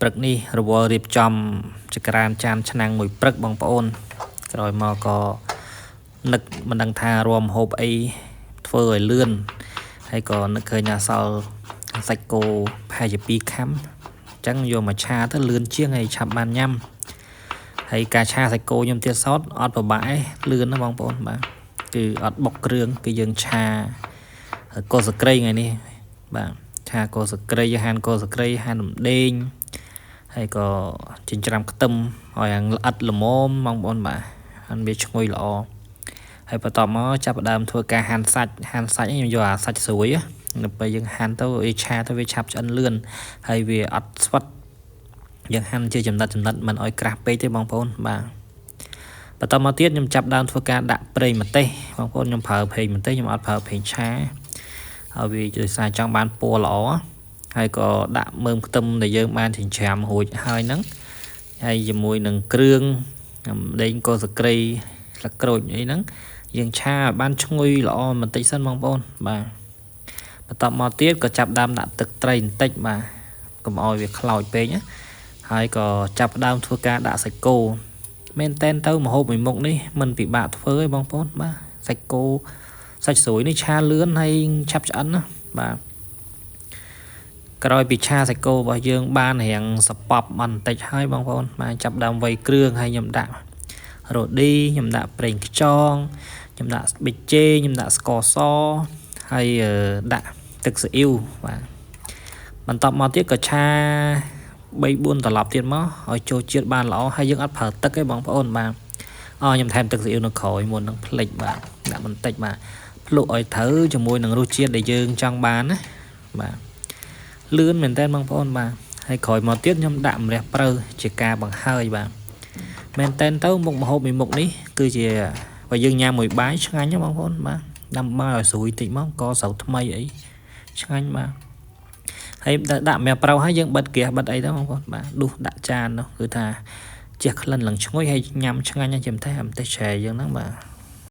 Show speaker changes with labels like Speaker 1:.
Speaker 1: ព្រឹកនេះរវល់រៀបចំចក្រានចានឆ្នាំងមួយព្រឹកបងប្អូនក្រោយមកក៏នឹកមិនដឹងថារមហូបអីធ្វើឲ្យលឿនហើយក៏នឹកឃើញថាសល់សាច់គោប្រហែលជា2ខាំអញ្ចឹងយកមកឆាទៅលឿនជាងហើយឆាប់បានញ៉ាំហើយការឆាសាច់គោខ្ញុំទៀតសតអត់ពិបាកទេលឿនណាបងប្អូនបាទគឺអត់បុកគ្រឿងគឺយើងឆាគល់សក្រីថ្ងៃនេះបាទឆាគល់សក្រីហាន់គល់សក្រីហាន់រំដេងហើយក៏ចិញ្ច្រាំខ្ទឹមឲ្យអាល្អិតល្មមបងប្អូនបាទហាន់វាឈ្ងុយល្អហើយបន្ទាប់មកចាប់ផ្ដើមធ្វើការហាន់សាច់ខ្ញុំយកអាសាច់ស្រួយនៅពេលយើងហាន់ទៅវាឆាទៅវាឆាប់ឆ្អិនលឿនហើយវាអត់ស្វិតយើងហាន់ជាចំណិតមិនឲ្យក្រាស់ពេកទេបងប្អូនបាទបន្តមកទៀតខ្ញុំចាប់ដើមធ្វើការដាក់ប្រេងម្ទេសបងប្អូនខ្ញុំប្រើប្រេងម្ទេសខ្ញុំអត់ប្រើប្រេងឆាហើយវាដោយសារចង់បានពណ៌ល្អហើយក៏ដាក់មើមខ្ទឹមដែលយើងបានចិញ្ច្រាំរួចហើយហ្នឹងហើយជាមួយនឹងគ្រឿងដេងគល់សក្រីស្លឹកក្រូចអីហ្នឹងយើងឆាឲ្យបានឈ្ងុយល្អបន្តិចសិនបងប្អូនបាទបន្តមកទៀតក៏ចាប់ដើមដាក់ទឹកត្រីបន្តិចបាទកុំឲ្យវាខ្លោចពេកណាហើយក៏ចាប់ដើមធ្វើការដាក់សាច់គោមែនតែនទៅម្ហូបមួយមុខនេះមិនពិបាកធ្វើទេបងប្អូនបាទសាច់គោសាច់ស្រួយនេះឆាលឿនហើយឆាប់ឆ្អិនណាបាទក្រោយពីឆាសាច់គោរបស់យើងបានរាងសពប់បន្តិចហើយបងប្អូនបាទចាប់ដើមវៃគ្រឿងហើយខ្ញុំដាក់រ៉ូឌីខ្ញុំដាក់ប្រេងខ្យងខ្ញុំដាក់ប៊ីចេខ្ញុំដាក់ស្ករសហើយដាក់ទឹកស៊ីអ៊ីវបាទបន្តមកទៀតក៏ឆា3-4ត្រឡប់ទៀតមកឲ្យចូលជាតិបានល្អហើយយើងអត់ប្រើទឹកទេបងប្អូនបាទខ្ញុំថែមទឹកស៊ីអ៊ីវនៅក្រោយមុននឹងភ្លេចបាទដាក់បន្តិចបាទភ្លក់ឲ្យត្រូវជាមួយនឹងរសជាតិដែលយើងចង់បានណាបាទលឿនមែនតើបងប្អូនបាទហើយក្រោយមកទៀតខ្ញុំដាក់ម្រះព្រៅជាការបង្ហើយបាទមែនតើទៅមុខម្ហូបមួយមុខនេះគឺជាបើយើងញ៉ាំមួយបាយឆ្ងាញ់ណាបងប្អូនបាទដាំបាយឲ្យស្រួយតិចមកក៏ស្រូវថ្មីអីឆ្ងាញ់បាទហើយដាក់ម្រះព្រៅហើយយើងបិទហ្គាសបិទអីទៅបងប្អូនបាទដួសដាក់ចាននោះគឺថាជះក្លិនឡើងឈ្ងុយហើយញ៉ាំឆ្ងាញ់ណាស់ជាម្ទេសច្រែយើងហ្នឹងបាទ